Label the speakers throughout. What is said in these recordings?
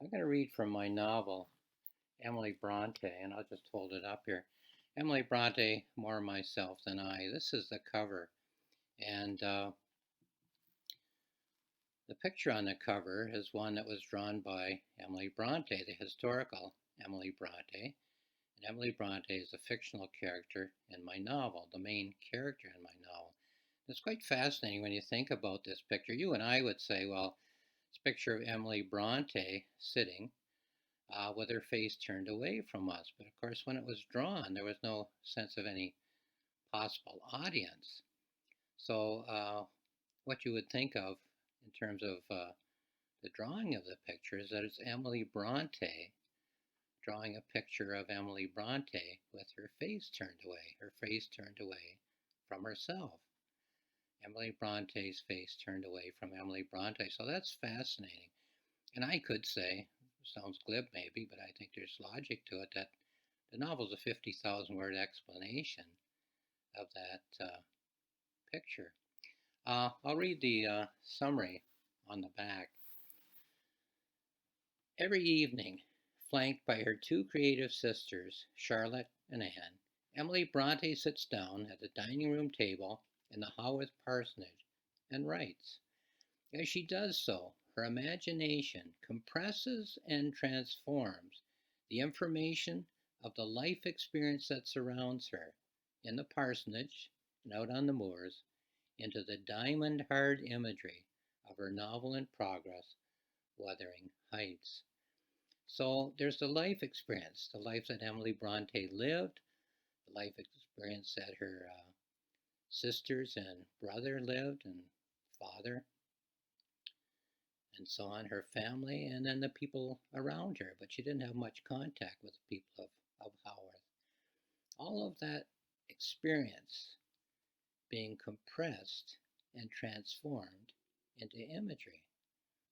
Speaker 1: I'm going to read from my novel, Emily Bronte, and I'll just hold it up here. Emily Bronte, More Myself Than I. This is the cover. And the picture on the cover is one that was drawn by Emily Bronte, the historical Emily Bronte. And Emily Bronte is a fictional character in my novel, the main character in my novel. It's quite fascinating when you think about this picture. You and I would say, well, it's a picture of Emily Bronte sitting with her face turned away from us. But of course, when it was drawn, there was no sense of any possible audience. So, what you would think of in terms of the drawing of the picture is that it's Emily Bronte drawing a picture of Emily Bronte with her face turned away from herself. Emily Bronte's face turned away from Emily Bronte. So that's fascinating. And I could say, sounds glib maybe, but I think there's logic to it, that the novel's a 50,000 word explanation of that picture. I'll read the summary on the back. Every evening, flanked by her two creative sisters, Charlotte and Anne, Emily Bronte sits down at the dining room table in the Haworth parsonage and writes. As she does so, her imagination compresses and transforms the information of the life experience that surrounds her in the parsonage and out on the moors into the diamond-hard imagery of her novel in progress, Wuthering Heights. So there's the life experience, the life that Emily Bronte lived, the life experience that her sisters and brother lived, and father, and so on, her family, and then the people around her. But she didn't have much contact with the people of Haworth. All of that experience being compressed and transformed into imagery.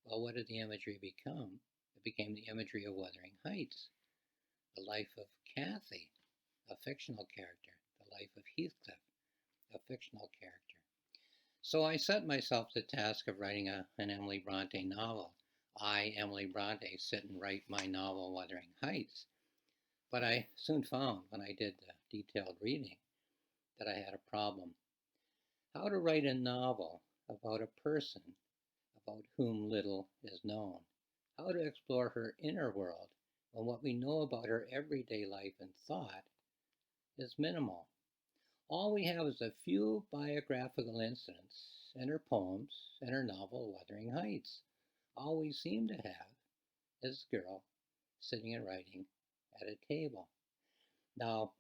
Speaker 1: Well, what did the imagery become? It became the imagery of Wuthering Heights, the life of Kathy, a fictional character, the life of Heathcliff, a fictional character. So I set myself the task of writing an Emily Bronte novel. I, Emily Bronte, sit and write my novel, Wuthering Heights. But I soon found, when I did the detailed reading, that I had a problem. How to write a novel about a person about whom little is known. How to explore her inner world when what we know about her everyday life and thought is minimal. All we have is a few biographical incidents in her poems and her novel, Wuthering Heights. All we seem to have is a girl sitting and writing at a table. Now,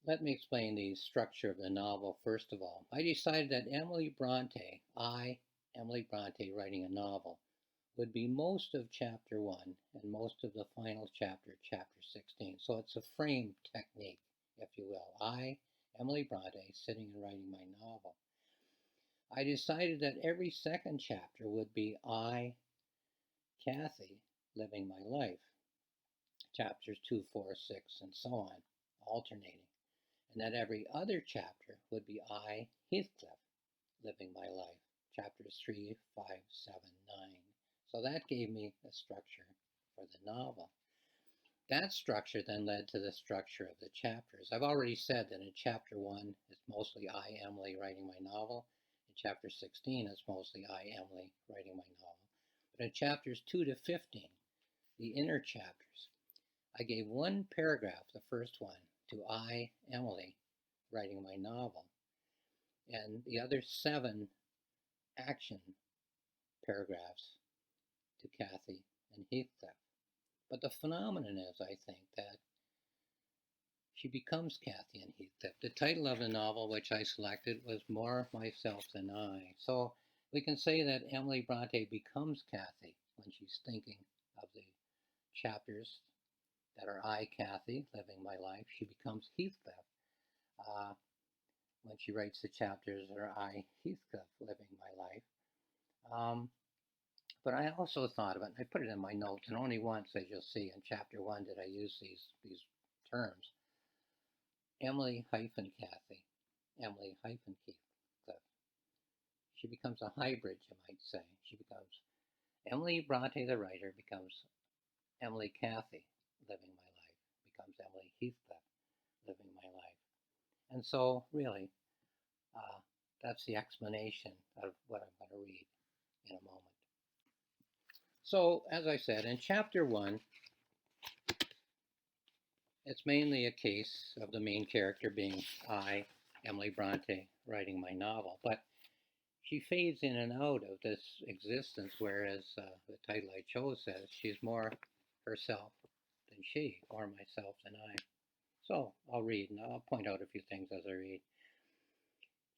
Speaker 1: let me explain the structure of the novel first of all. I decided that Emily Bronte, Emily Bronte writing a novel, would be most of chapter 1 and most of the final chapter, chapter 16. So it's a frame technique, if you will. Emily Bronte, sitting and writing my novel. I decided that every second chapter would be I, Kathy, living my life. Chapters 2, 4, 6, and so on, alternating. And that every other chapter would be I, Heathcliff, living my life. Chapters 3, 5, 7, 9. So that gave me a structure for the novel. That structure then led to the structure of the chapters. I've already said that in chapter 1, it's mostly I, Emily, writing my novel. In chapter 16, it's mostly I, Emily, writing my novel. But in chapters 2 to 15, the inner chapters, I gave one paragraph, the first one, to I, Emily, writing my novel. And the other 7 action paragraphs to Kathy and Heathcliff. But the phenomenon is, I think, that she becomes Kathy and Heathcliff. The title of the novel, which I selected, was More Myself Than I. So we can say that Emily Bronte becomes Kathy when she's thinking of the chapters that are I, Kathy, living my life. She becomes Heathcliff when she writes the chapters that are I, Heathcliff, living my life. But I also thought of it, and I put it in my notes, and only once, as you'll see, in chapter 1 did I use these terms. Emily hyphen Kathy, Emily hyphen Heathcliff. She becomes a hybrid, you might say. She becomes, Emily Bronte, the writer, becomes Emily Cathy, living my life, becomes Emily Heathcliff, living my life. And so, really, uh, that's the explanation of what I'm going to read in a moment. So, as I said, in chapter 1, it's mainly a case of the main character being I, Emily Bronte, writing my novel. But she fades in and out of this existence, whereas the title I chose says she's more herself than she, or myself than I. So I'll read, and I'll point out a few things as I read.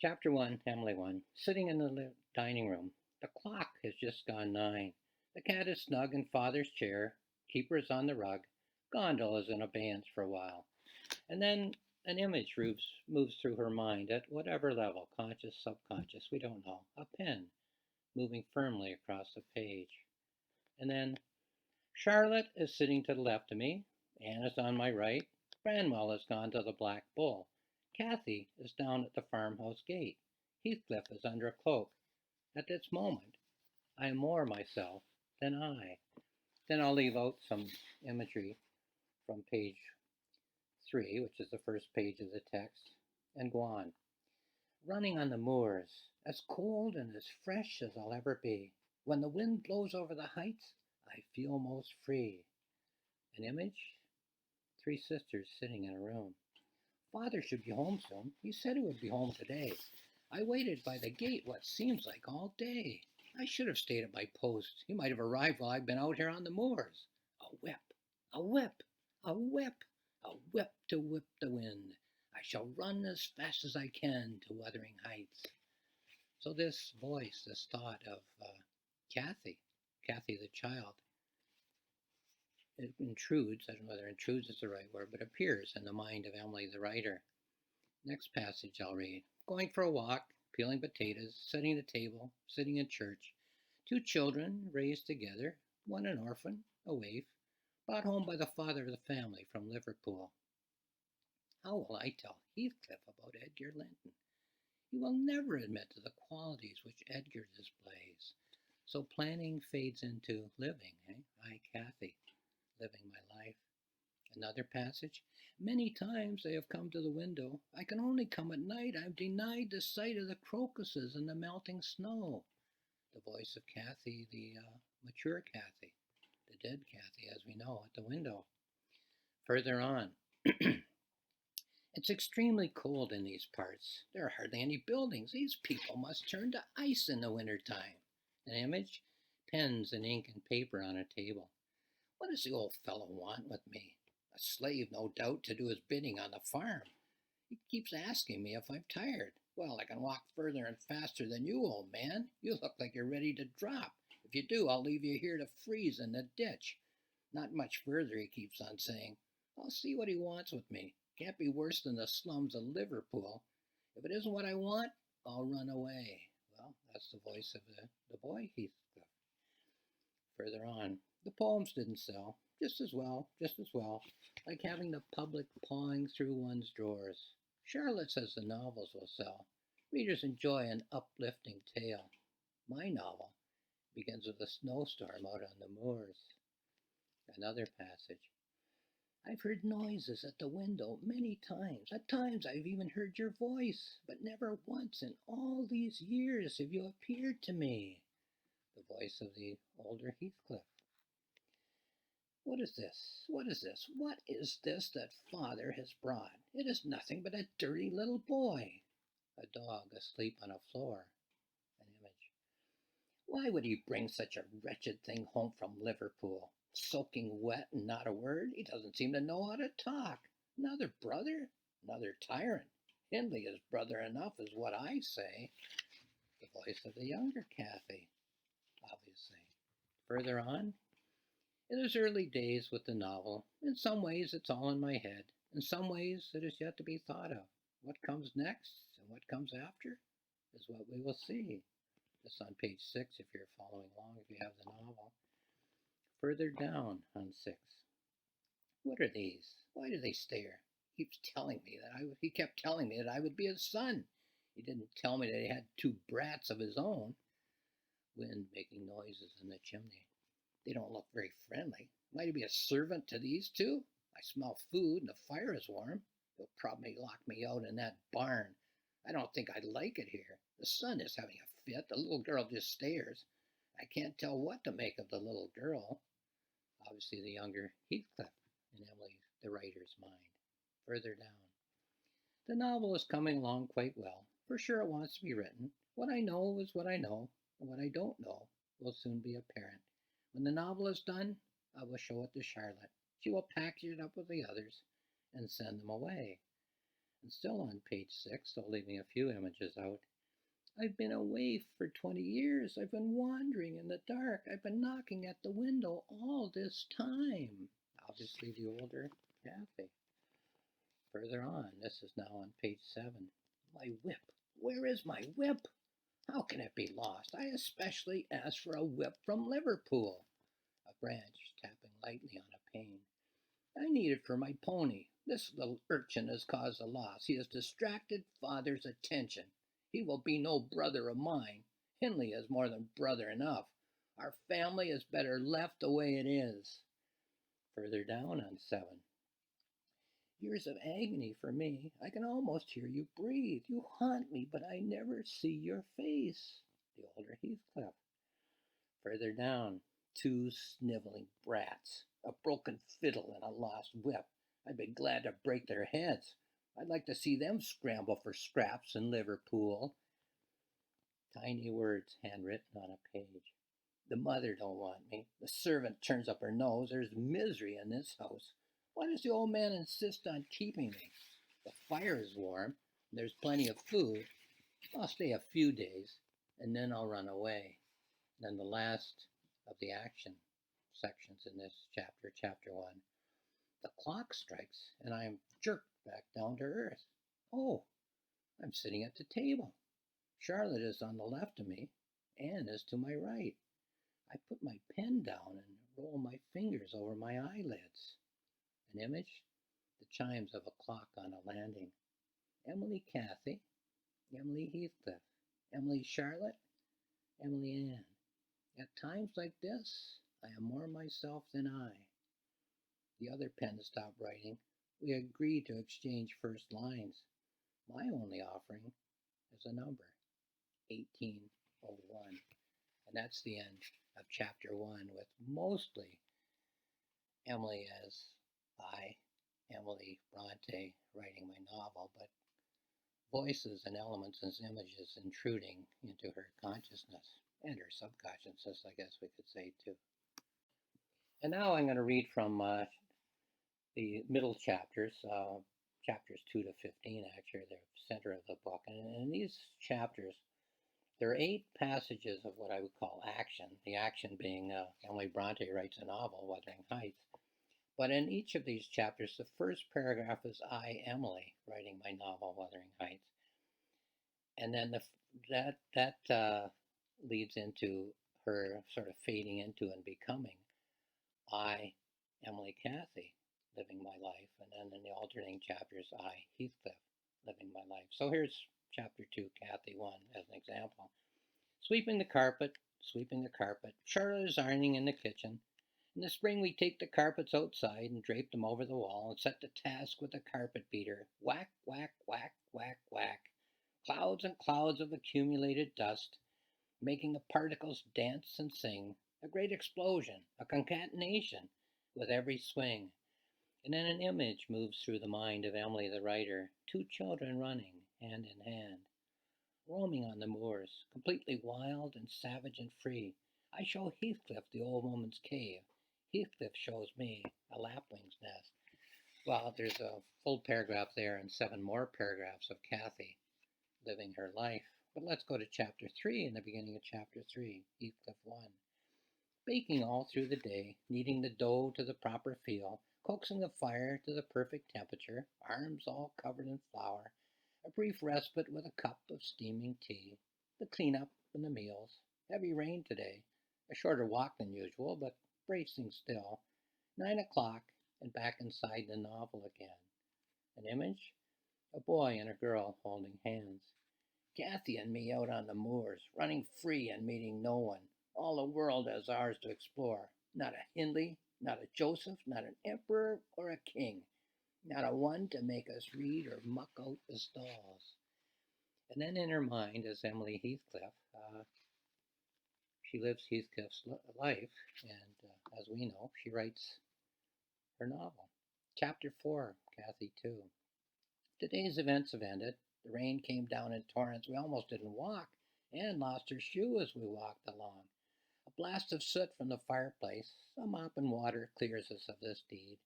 Speaker 1: Chapter 1, Emily 1. Sitting in the dining room. The clock has just gone 9. The cat is snug in father's chair. Keeper is on the rug. Gondola is in abeyance for a while. And then an image moves through her mind at whatever level, conscious, subconscious, we don't know. A pen moving firmly across the page. And then Charlotte is sitting to the left of me. Anne is on my right. Branwell has gone to the Black Bull. Cathy is down at the farmhouse gate. Heathcliff is under a cloak. At this moment, I am more myself than I. Then I'll leave out some imagery from page 3, which is the first page of the text, and go on. Running on the moors, as cold and as fresh as I'll ever be. When the wind blows over the heights, I feel most free. An image? 3 sisters sitting in a room. Father should be home soon. He said he would be home today. I waited by the gate what seems like all day. I should have stayed at my post. He might have arrived while I've been out here on the moors. A whip, a whip, a whip, a whip to whip the wind. I shall run as fast as I can to Wuthering Heights. So this voice, this thought of Cathy the child, it intrudes, I don't know whether intrudes is the right word, but appears in the mind of Emily the writer. Next passage I'll read. Going for a walk, peeling potatoes, setting the table, sitting in church. 2 children raised together, one an orphan, a waif, brought home by the father of the family from Liverpool. How will I tell Heathcliff about Edgar Linton? He will never admit to the qualities which Edgar displays. So planning fades into living, I, Cathy, living my life. Another passage. Many times they have come to the window. I can only come at night. I'm denied the sight of the crocuses and the melting snow. The voice of Cathy, the mature Cathy, the dead Cathy, as we know, at the window. Further on. It's extremely cold in these parts. There are hardly any buildings. These people must turn to ice in the winter time. An image? Pens and ink and paper on a table. What does the old fellow want with me? A slave, no doubt, to do his bidding on the farm. He keeps asking me if I'm tired. Well, I can walk further and faster than you, old man. You look like you're ready to drop. If you do, I'll leave you here to freeze in the ditch. Not much further, he keeps on saying. I'll see what he wants with me. Can't be worse than the slums of Liverpool. If it isn't what I want, I'll run away. Well, that's the voice of the boy Heathcliff. Further on, the poems didn't sell. Just as well, like having the public pawing through one's drawers. Charlotte says the novels will sell. Readers enjoy an uplifting tale. My novel begins with a snowstorm out on the moors. Another passage. I've heard noises at the window many times. At times I've even heard your voice, but never once in all these years have you appeared to me. The voice of the older Heathcliff. What is this? What is this? What is this that father has brought? It is nothing but a dirty little boy. A dog asleep on a floor. An image. Why would he bring such a wretched thing home from Liverpool? Soaking wet and not a word? He doesn't seem to know how to talk. Another brother? Another tyrant. Hindley is brother enough is what I say. The voice of the younger Cathy, obviously. Further on, it is early days with the novel. In some ways it's all in my head. In some ways it is yet to be thought of. What comes next and what comes after is what we will see. This on page 6 if you're following along, if you have the novel. Further down on 6. What are these? Why do they stare? He kept telling me that I would be his son. He didn't tell me that he had 2 brats of his own. Wind making noises in the chimney. They don't look very friendly. Might I be a servant to these two? I smell food and the fire is warm. They'll probably lock me out in that barn. I don't think I'd like it here. The son is having a fit. The little girl just stares. I can't tell what to make of the little girl. Obviously, the younger Heathcliff in Emily, the writer's mind. Further down. The novel is coming along quite well. For sure it wants to be written. What I know is what I know, and what I don't know will soon be apparent. When the novel is done, I will show it to Charlotte. She will package it up with the others and send them away. And still on page 6, though leaving a few images out, I've been away for 20 years. I've been wandering in the dark. I've been knocking at the window all this time. Obviously the older Kathy. Further on, this is now on page 7. My whip. Where is my whip? How can it be lost? I especially asked for a whip from Liverpool. A branch tapping lightly on a pane. I need it for my pony. This little urchin has caused a loss. He has distracted father's attention. He will be no brother of mine. Hindley is more than brother enough. Our family is better left the way it is. Further down on 7. Years of agony for me. I can almost hear you breathe. You haunt me, but I never see your face. The older Heathcliff. Further down, 2 sniveling brats, a broken fiddle and a lost whip. I'd be glad to break their heads. I'd like to see them scramble for scraps in Liverpool. Tiny words handwritten on a page. The mother don't want me. The servant turns up her nose. There's misery in this house. Why does the old man insist on keeping me? The fire is warm, and there's plenty of food. I'll stay a few days, and then I'll run away. And then the last of the action sections in this chapter, chapter 1. The clock strikes, and I am jerked back down to earth. Oh, I'm sitting at the table. Charlotte is on the left of me. Anne is to my right. I put my pen down and roll my fingers over my eyelids. An image, the chimes of a clock on a landing. Emily Cathy, Emily Heathcliff, Emily Charlotte, Emily Anne. At times like this, I am more myself than I. The other pen stopped writing. We agreed to exchange first lines. My only offering is a number, 1801. And that's the end of chapter 1, with mostly Emily as Emily Bronte, writing my novel, but voices and elements and images intruding into her consciousness and her subconsciousness, I guess we could say, too. And now I'm going to read from the middle chapters, chapters 2 to 15, actually, they're the center of the book. And in these chapters, there are 8 passages of what I would call action, the action being Emily Bronte writes a novel, Wuthering Heights. But in each of these chapters, the first paragraph is I, Emily, writing my novel, Wuthering Heights. And then that leads into her sort of fading into and becoming I, Emily Cathy, living my life. And then in the alternating chapters, I, Heathcliff, living my life. So here's chapter 2, Cathy 1, as an example. Sweeping the carpet. Charlotte is ironing in the kitchen. In the spring, we take the carpets outside and drape them over the wall and set to task with a carpet beater. Whack, whack, whack, whack, whack. Clouds and clouds of accumulated dust, making the particles dance and sing. A great explosion, a concatenation with every swing. And then an image moves through the mind of Emily the writer, 2 children running, hand in hand. Roaming on the moors, completely wild and savage and free. I show Heathcliff the old woman's cave. Heathcliff shows me a lapwing's nest. Well, there's a full paragraph there and 7 more paragraphs of Cathy living her life. But let's go to chapter 3, in the beginning of chapter 3, Heathcliff 1. Baking all through the day, kneading the dough to the proper feel, coaxing the fire to the perfect temperature, arms all covered in flour, a brief respite with a cup of steaming tea, the clean-up and the meals. Heavy rain today, a shorter walk than usual, but bracing still. 9 o'clock, and back inside the novel again. An image? A boy and a girl holding hands. Cathy and me out on the moors, running free and meeting no one. All the world as ours to explore. Not a Hindley, not a Joseph, not an emperor or a king, not a one to make us read or muck out the stalls. And then in her mind is Emily Heathcliff. She lives Heathcliff's life, and as we know, she writes her novel. Chapter 4, Kathy 2. Today's events have ended. The rain came down in torrents. We almost didn't walk and lost her shoe as we walked along. A blast of soot from the fireplace, some mop and water clears us of this deed.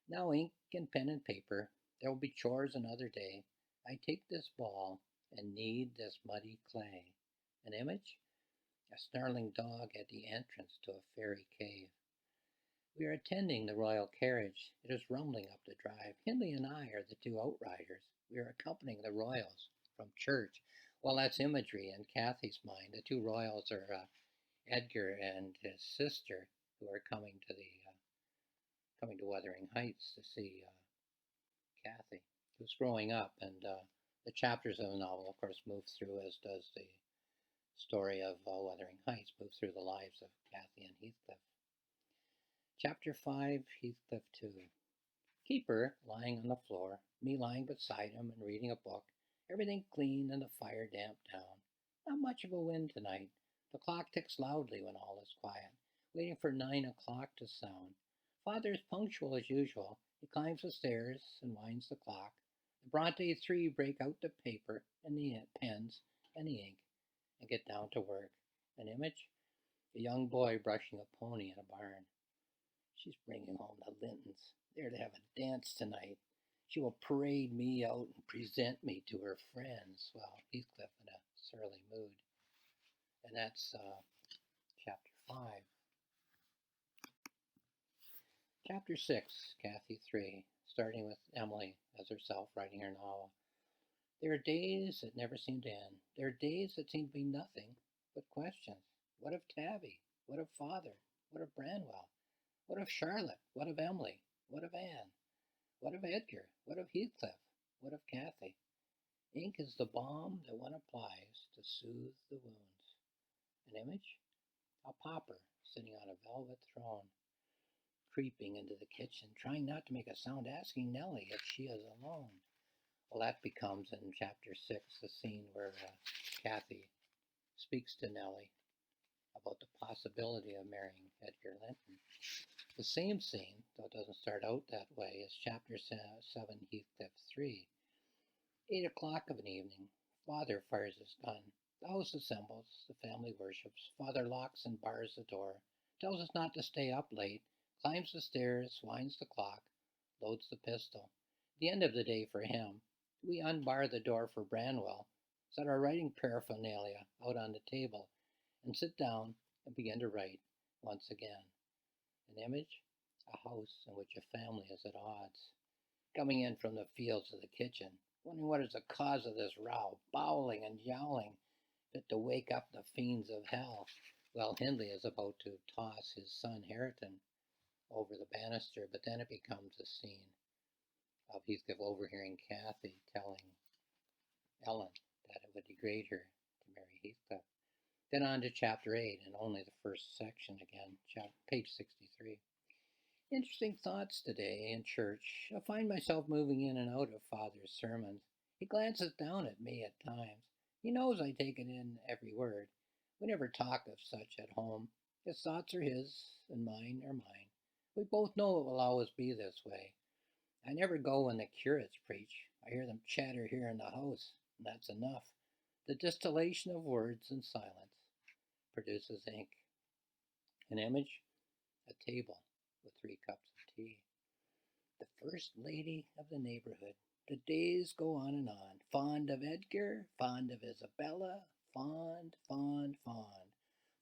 Speaker 1: Now ink and pen and paper, there will be chores another day. I take this ball and knead this muddy clay. An image? A snarling dog at the entrance to a fairy cave. We are attending the royal carriage. It is rumbling up the drive. Hindley and I are the two outriders. We are accompanying the royals from church. Well, that's imagery in Kathy's mind. The two royals are Edgar and his sister, who are coming to Wuthering Heights to see Kathy, who's growing up, and the chapters of the novel, of course, move through, as does the story of Wuthering Heights, move through the lives of Kathy and Heathcliff. Chapter 5, Heathcliff 2. Keeper lying on the floor, me lying beside him and reading a book, everything clean and the fire damped down. Not much of a wind tonight. The clock ticks loudly when all is quiet, waiting for 9 o'clock to sound. Father is punctual as usual. He climbs the stairs and winds the clock. The Bronte-3 break out the paper and the pens and the ink and get down to work. An image? A young boy brushing a pony in a barn. She's bringing home the Lintons. They're to have a dance tonight. She will parade me out and present me to her friends. Well, Heathcliff in a surly mood. And that's chapter 5. Chapter 6, Kathy 3, starting with Emily as herself writing her novel. There are days that never seem to end. There are days that seem to be nothing but questions. What of Tabby? What of Father? What of Branwell? What of Charlotte? What of Emily? What of Anne? What of Edgar? What of Heathcliff? What of Kathy? Ink is the balm that one applies to soothe the wounds. An image? A pauper sitting on a velvet throne, creeping into the kitchen, trying not to make a sound, asking Nellie if she is alone. Well, that becomes in chapter 6 the scene where Kathy speaks to Nellie about the possibility of marrying Edgar Linton. The same scene, though it doesn't start out that way, is chapter 7, Heathcliff 3. 8 o'clock of an evening, Father fires his gun. The house assembles, the family worships. Father locks and bars the door, tells us not to stay up late, climbs the stairs, winds the clock, loads the pistol. The end of the day for him. We unbar the door for Branwell, set our writing paraphernalia out on the table, and sit down and begin to write once again. An image? A house in which a family is at odds. Coming in from the fields of the kitchen, wondering what is the cause of this row, bowling and yowling, fit to wake up the fiends of hell. Well, Hindley is about to toss his son Hareton over the banister, but then it becomes a scene of Heathcliff overhearing Kathy telling Ellen that it would degrade her to marry Heathcliff. Then on to chapter 8, and only the first section again, page 63. Interesting thoughts today in church. I find myself moving in and out of Father's sermons. He glances down at me at times. He knows I take it in every word. We never talk of such at home. His thoughts are his, and mine are mine. We both know it will always be this way. I never go when the curates preach. I hear them chatter here in the house, and that's enough. The distillation of words in silence produces ink. An image? A table with 3 cups of tea. The first lady of the neighborhood. The days go on and on. Fond of Edgar, fond of Isabella, fond, fond, fond.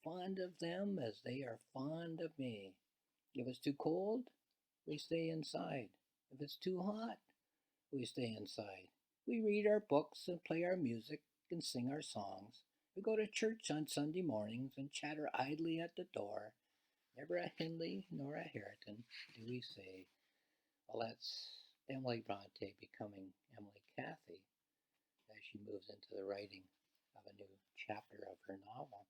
Speaker 1: Fond of them as they are fond of me. If it's too cold, we stay inside. If it's too hot, we stay inside. We read our books and play our music and sing our songs. We go to church on Sunday mornings and chatter idly at the door. Never a Hindley nor a Hareton, do we say. Well, that's Emily Bronte becoming Emily Kathy as she moves into the writing of a new chapter of her novel.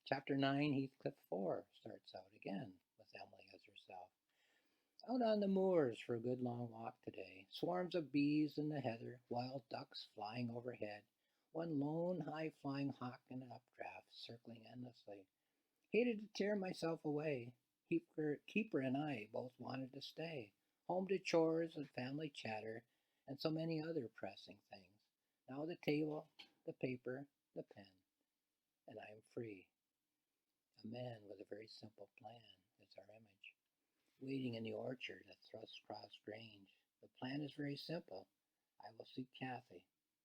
Speaker 1: Chapter 9, Heathcliff 4, starts out again with Emily Out on the moors for a good long walk today. Swarms of bees in the heather, wild ducks flying overhead, one lone high-flying hawk in an updraft circling endlessly. Hated to tear myself away. Keeper and I both wanted to stay. Home to chores and family chatter and so many other pressing things. Now the table, the paper, the pen, and I am free. A man with a very simple plan is our image. Waiting in the orchard at Thrushcross Grange. The plan is very simple. I will see Kathy.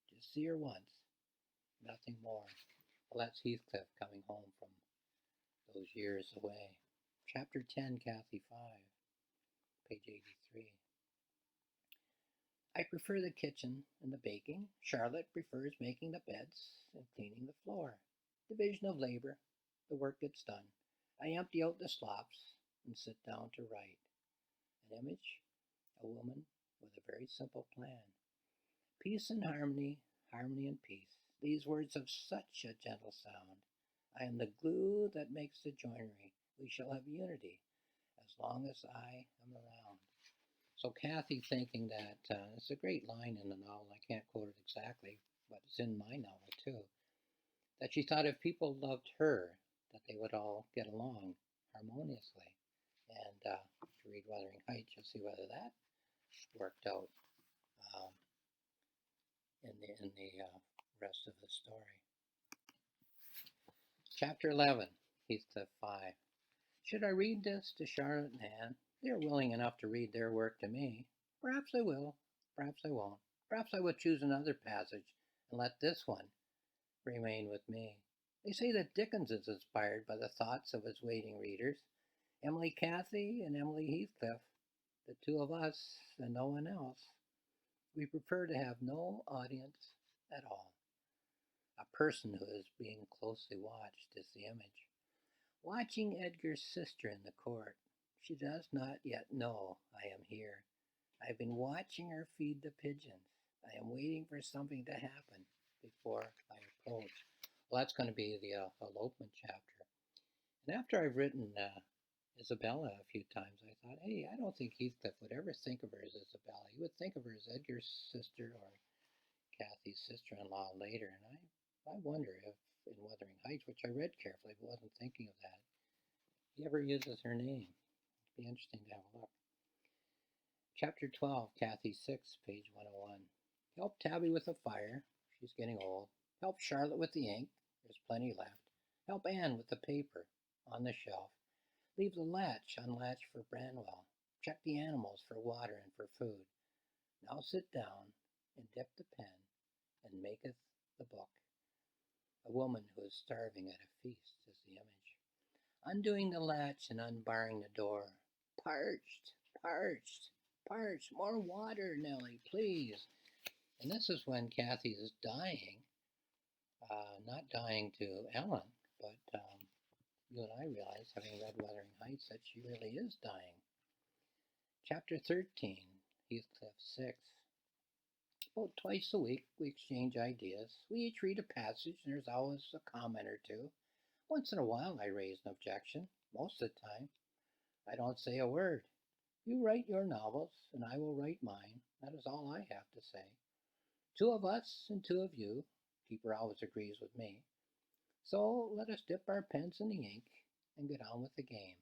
Speaker 1: Just see her once. Nothing more. Well, that's Heathcliff coming home from those years away. Chapter 10, Kathy 5, page 83. I prefer the kitchen and the baking. Charlotte prefers making the beds and cleaning the floor. Division of labor. The work gets done. I empty out the slops and sit down to write. An image, a woman with a very simple plan. Peace and harmony, harmony and peace. These words have such a gentle sound. I am the glue that makes the joinery. We shall have unity as long as I am around. So Kathy thinking that, it's a great line in the novel, I can't quote it exactly, but it's in my novel too, that she thought if people loved her, that they would all get along harmoniously. And if you read Wuthering Heights, you'll see whether that worked out um, in the rest of the story. Chapter 11, Heathcliff 5. Should I read this to Charlotte and Anne? They are willing enough to read their work to me. Perhaps I will, perhaps I won't. Perhaps I would choose another passage and let this one remain with me. They say that Dickens is inspired by the thoughts of his waiting readers. Emily Cathy and Emily Heathcliff, the two of us and no one else. We prefer to have no audience at all. A person who is being closely watched is the image. Watching Edgar's sister in the court. She does not yet know I am here. I have been watching her feed the pigeons. I am waiting for something to happen before I approach. Well, that's going to be the elopement chapter. And after I've written Isabella a few times, I thought, hey, I don't think Heathcliff would ever think of her as Isabella. He would think of her as Edgar's sister or Kathy's sister-in-law later. And I wonder if in Wuthering Heights, which I read carefully but wasn't thinking of that, he ever uses her name. It'd be interesting to have a look. Chapter 12, Kathy 6, page 101. Help Tabby with the fire. She's getting old. Help Charlotte with the ink. There's plenty left. Help Anne with the paper on the shelf. Leave the latch unlatched for Branwell. Check the animals for water and for food. Now sit down and dip the pen and maketh the book. A woman who is starving at a feast is the image. Undoing the latch and unbarring the door. Parched, parched, parched. More water, Nellie, please. And this is when Kathy is dying. Not dying to Ellen, but you and I realize, having read Wuthering Heights, that she really is dying. Chapter 13, Heathcliff 6. About twice a week, we exchange ideas. We each read a passage, and there's always a comment or two. Once in a while, I raise an objection. Most of the time, I don't say a word. You write your novels, and I will write mine. That is all I have to say. Two of us and two of you. Keeper always agrees with me. So let us dip our pens in the ink and get on with the game.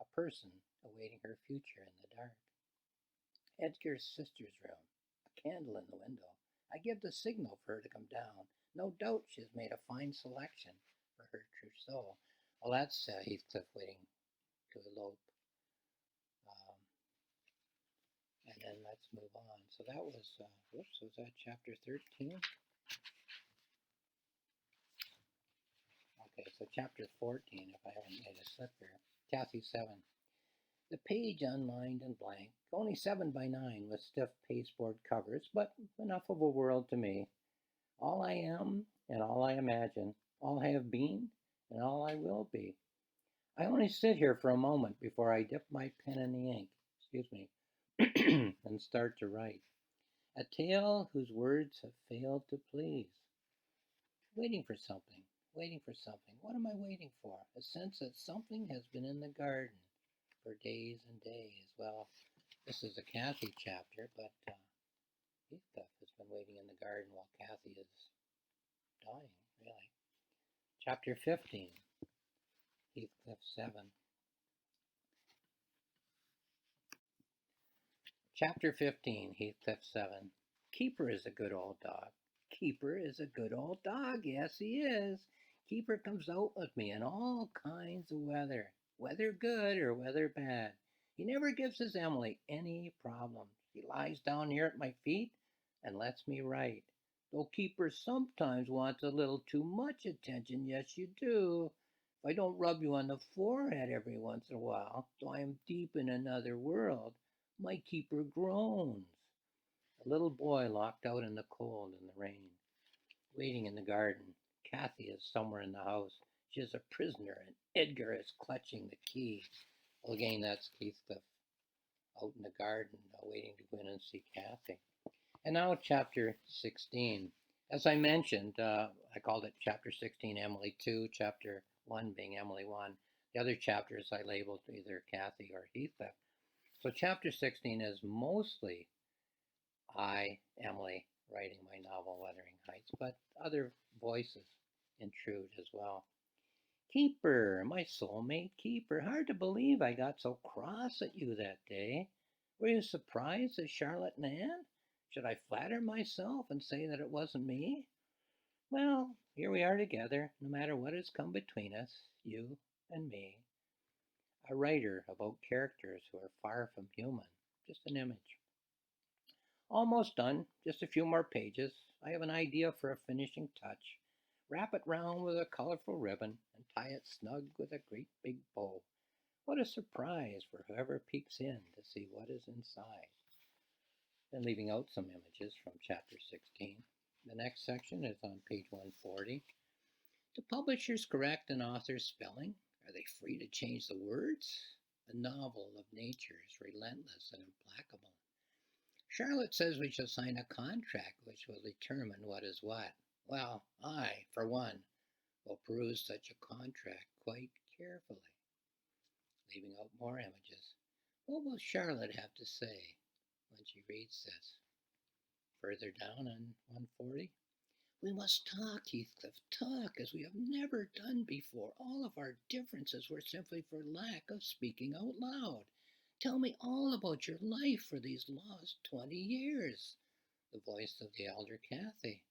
Speaker 1: A person awaiting her future in the dark. Edgar's sister's room. A candle in the window. I give the signal for her to come down. No doubt she has made a fine selection for her trousseau. Well, that's Heathcliff waiting to elope. And then let's move on. So that was, was that chapter 13? Okay, so chapter 14, if I haven't made a slip here. Kathy 7. The page unlined and blank, only 7 by 9 with stiff pasteboard covers, but enough of a world to me. All I am and all I imagine, all I have been and all I will be. I only sit here for a moment before I dip my pen in the ink, and start to write. A tale whose words have failed to please. Waiting for something, waiting for something. What am I waiting for? A sense that something has been in the garden. for days and days. Well, this is a Kathy chapter, but Heathcliff has been waiting in the garden while Kathy is dying, really. Chapter 15, Heathcliff 7. Chapter 15, Heathcliff 7. Keeper is a good old dog. Keeper is a good old dog. Yes, he is. Keeper comes out with me in all kinds of weather. Weather good or weather bad. He never gives his Emily any problems. He lies down here at my feet and lets me write. Though Keeper sometimes wants a little too much attention, yes you do. If I don't rub you on the forehead every once in a while, though I am deep in another world, my Keeper groans. A little boy locked out in the cold and the rain, waiting in the garden. Kathy is somewhere in the house. She is a prisoner, and Edgar is clutching the key. Well, again, that's Heathcliff out in the garden, waiting to go in and see Kathy. And now, chapter 16. As I mentioned, I called it chapter 16, Emily 2, chapter 1 being Emily 1. The other chapters I labeled either Kathy or Heathcliff. So, chapter 16 is mostly Emily, writing my novel Wuthering Heights, but other voices intrude as well. Keeper, my soulmate Keeper, hard to believe I got so cross at you that day. Were you surprised at Charlotte and Anne? Should I flatter myself and say that it wasn't me? Well, here we are together, no matter what has come between us, you and me. A writer about characters who are far from human, just an image. Almost done, just a few more pages. I have an idea for a finishing touch. Wrap it round with a colorful ribbon and tie it snug with a great big bow. What a surprise for whoever peeks in to see what is inside. Then leaving out some images from chapter 16. The next section is on page 140. Do publishers correct an author's spelling? Are they free to change the words? A novel of nature is relentless and implacable. Charlotte says we shall sign a contract which will determine what is what. Well, I, for one, will peruse such a contract quite carefully. Leaving out more images. What will Charlotte have to say when she reads this? Further down on 140. We must talk, Heathcliff, talk as we have never done before. All of our differences were simply for lack of speaking out loud. Tell me all about your life for these lost 20 years. The voice of the elder Kathy.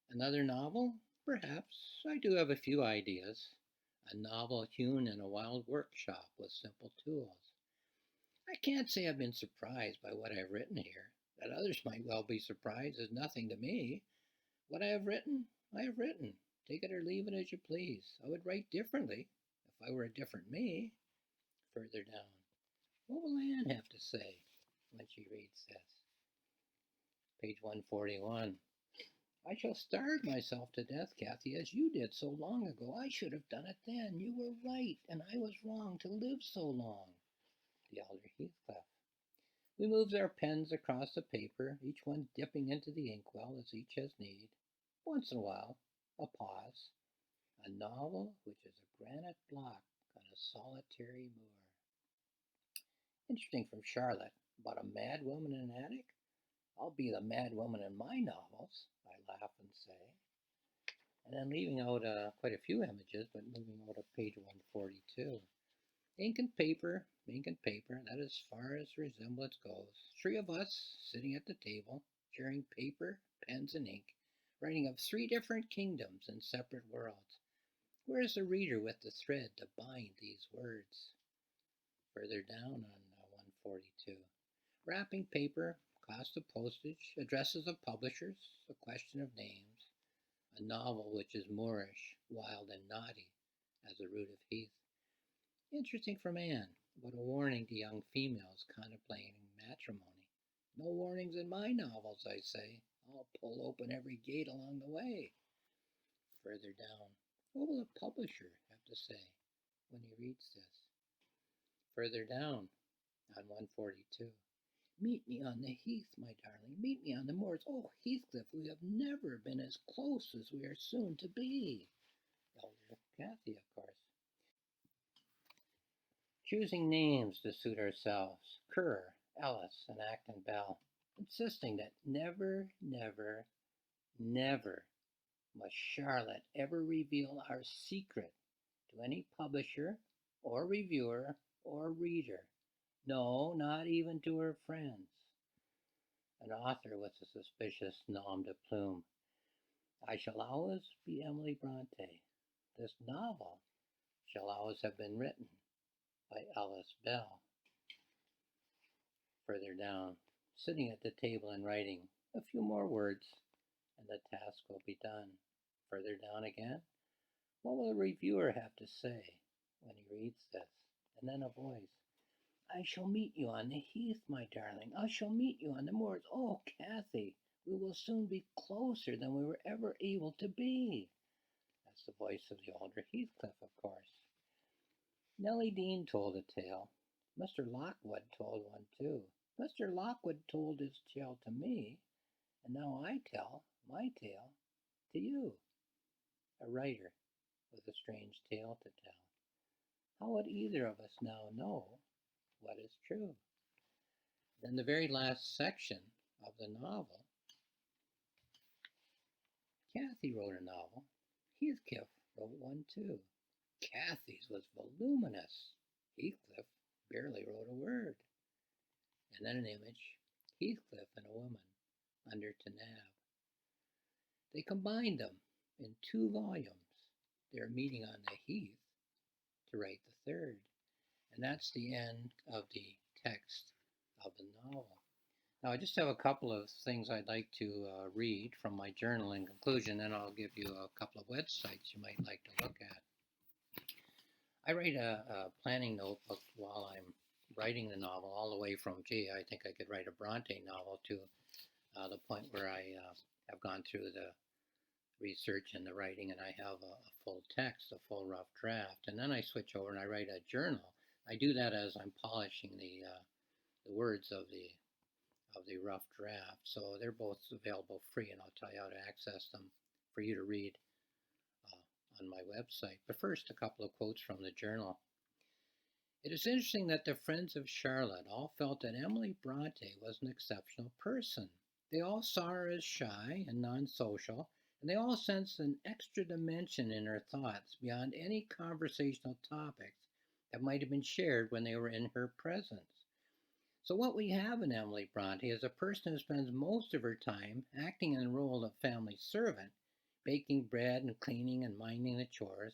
Speaker 1: Another novel? Perhaps. I do have a few ideas. A novel hewn in a wild workshop with simple tools. I can't say I've been surprised by what I've written here. That others might well be surprised is nothing to me. What I have written, I have written. Take it or leave it as you please. I would write differently if I were a different me. Further down. What will Anne have to say when she reads this? Page 141. I shall starve myself to death, Kathy, as you did so long ago. I should have done it then. You were right, and I was wrong to live so long. The elder Heathcliff. We moved our pens across the paper, each one dipping into the inkwell as each has need. Once in a while, a pause. A novel which is a granite block on a solitary moor. Interesting from Charlotte. About a mad woman in an attic? I'll be the mad woman in my novels, I laugh and say. And then leaving out quite a few images, but moving out to page 142. Ink and paper, that as far as resemblance goes. Three of us sitting at the table, sharing paper, pens, and ink, writing of three different kingdoms and separate worlds. Where is the reader with the thread to bind these words? Further down on 142. Wrapping paper, cost of postage, addresses of publishers, a question of names, a novel which is Moorish, wild and naughty, as the root of heath. Interesting from Anne, but a warning to young females contemplating matrimony. No warnings in my novels, I say. I'll pull open every gate along the way. Further down, what will a publisher have to say when he reads this? Further down, on 142. Meet me on the heath, my darling. Meet me on the moors. Oh, Heathcliff, we have never been as close as we are soon to be. Elder Kathy, of course. choosing names to suit ourselves, Kerr, Ellis, and Acton Bell, insisting that never, never, never must Charlotte ever reveal our secret to any publisher or reviewer or reader. No, not even to her friends. An author with a suspicious nom de plume. I shall always be Emily Bronte. This novel shall always have been written by Alice Bell. Further down, sitting at the table and writing a few more words, and the task will be done. Further down again, what will a reviewer have to say when he reads this? And then a voice. I shall meet you on the heath, my darling. I shall meet you on the moors. Oh, Kathy, we will soon be closer than we were ever able to be. That's the voice of the older Heathcliff, of course. Nellie Dean told a tale. Mr. Lockwood told one too. Mr. Lockwood told his tale to me, and now I tell my tale to you. A writer with a strange tale to tell. How would either of us now know what is true? Then the very last section of the novel, Kathy wrote a novel. Heathcliff wrote one too. Kathy's was voluminous. Heathcliff barely wrote a word. And then an image, Heathcliff and a woman under Tanab. They combined them in 2 volumes. They're meeting on the heath to write the 3rd. And that's the end of the text of the novel. Now, I just have a couple of things I'd like to read from my journal in conclusion, and I'll give you a couple of websites you might like to look at. I write a planning notebook while I'm writing the novel, all the way from, I think I could write a Bronte novel, to the point where I have gone through the research and the writing, and I have a full text, a full rough draft, and then I switch over and I write a journal. I do that as I'm polishing the words of the rough draft. So they're both available free, and I'll tell you how to access them for you to read on my website. But first, a couple of quotes from the journal. It is interesting that the friends of Charlotte all felt that Emily Bronte was an exceptional person. They all saw her as shy and non-social, and they all sensed an extra dimension in her thoughts beyond any conversational topics that might have been shared when they were in her presence. So what we have in Emily Bronte is a person who spends most of her time acting in the role of family servant, baking bread and cleaning and minding the chores,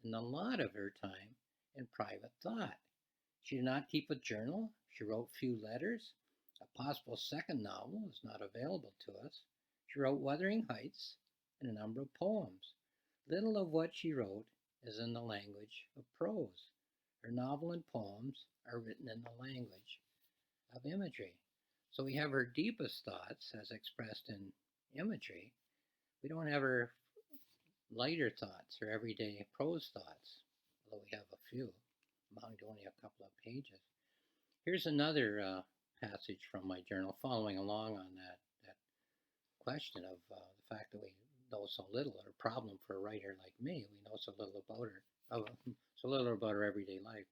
Speaker 1: and a lot of her time in private thought. She did not keep a journal. She wrote few letters. A possible second novel is not available to us. She wrote Wuthering Heights and a number of poems. Little of what she wrote is in the language of prose. Her novel and poems are written in the language of imagery. So we have her deepest thoughts as expressed in imagery. We don't have her lighter thoughts or everyday prose thoughts, although we have a few, amounting to only a couple of pages. Here's another passage from my journal following along on that question of the fact that we know so little, or a problem for a writer like me. We know so little about her everyday life.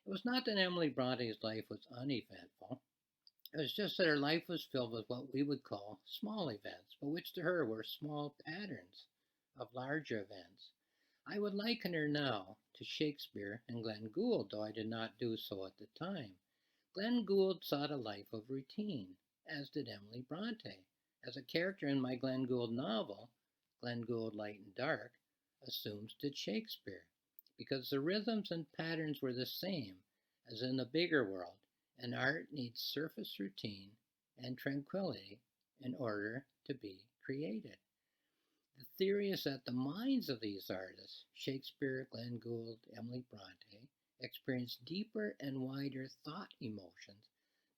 Speaker 1: It was not that Emily Bronte's life was uneventful. It was just that her life was filled with what we would call small events, but which to her were small patterns of larger events. I would liken her now to Shakespeare and Glenn Gould, though I did not do so at the time. Glenn Gould sought a life of routine, as did Emily Bronte. As a character in my Glenn Gould novel, Glenn Gould Light and Dark, assumes did Shakespeare, because the rhythms and patterns were the same as in the bigger world, and art needs surface routine and tranquility in order to be created. The theory is that the minds of these artists, Shakespeare, Glenn Gould, Emily Bronte, experience deeper and wider thought emotions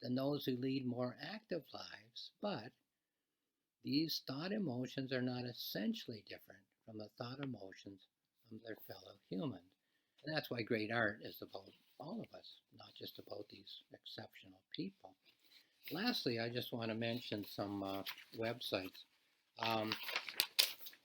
Speaker 1: than those who lead more active lives, but these thought emotions are not essentially different from the thought emotions of their fellow humans. And that's why great art is about all of us, not just about these exceptional people. Lastly, I just want to mention some websites.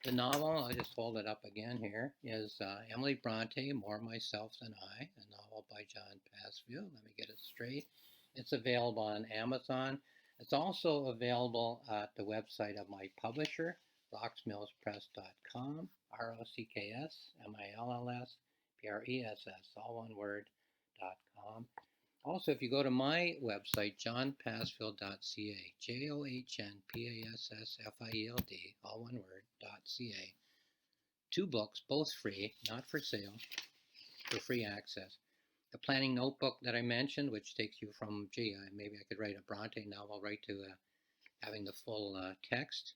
Speaker 1: The novel, I'll just hold it up again here, is Emily Bronte, More Myself Than I, a novel novel by John Passfield. Let me get it straight. It's available on Amazon. It's also available at the website of my publisher, rocksmillspress.com, ROCKSMILLSPRESS, all one word.com. Also, if you go to my website, johnpassfield.ca, JOHNPASSFIELD, all one word.ca, 2 books, both free, not for sale, for free access. The planning notebook that I mentioned, which takes you from, maybe I could write a Bronte novel right to having the full text.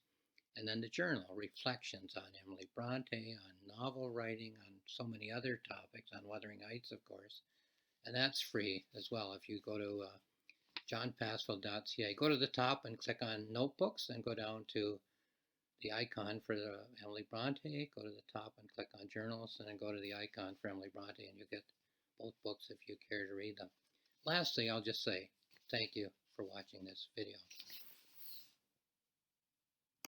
Speaker 1: And then the journal, reflections on Emily Bronte, on novel writing, on so many other topics, on Wuthering Heights, of course. And that's free as well. If you go to johnpassfield.ca, go to the top and click on notebooks, and go down to the icon for the Emily Bronte, go to the top and click on journals, and then go to the icon for Emily Bronte, and you get both books if you care to read them. Lastly, I'll just say thank you for watching this video.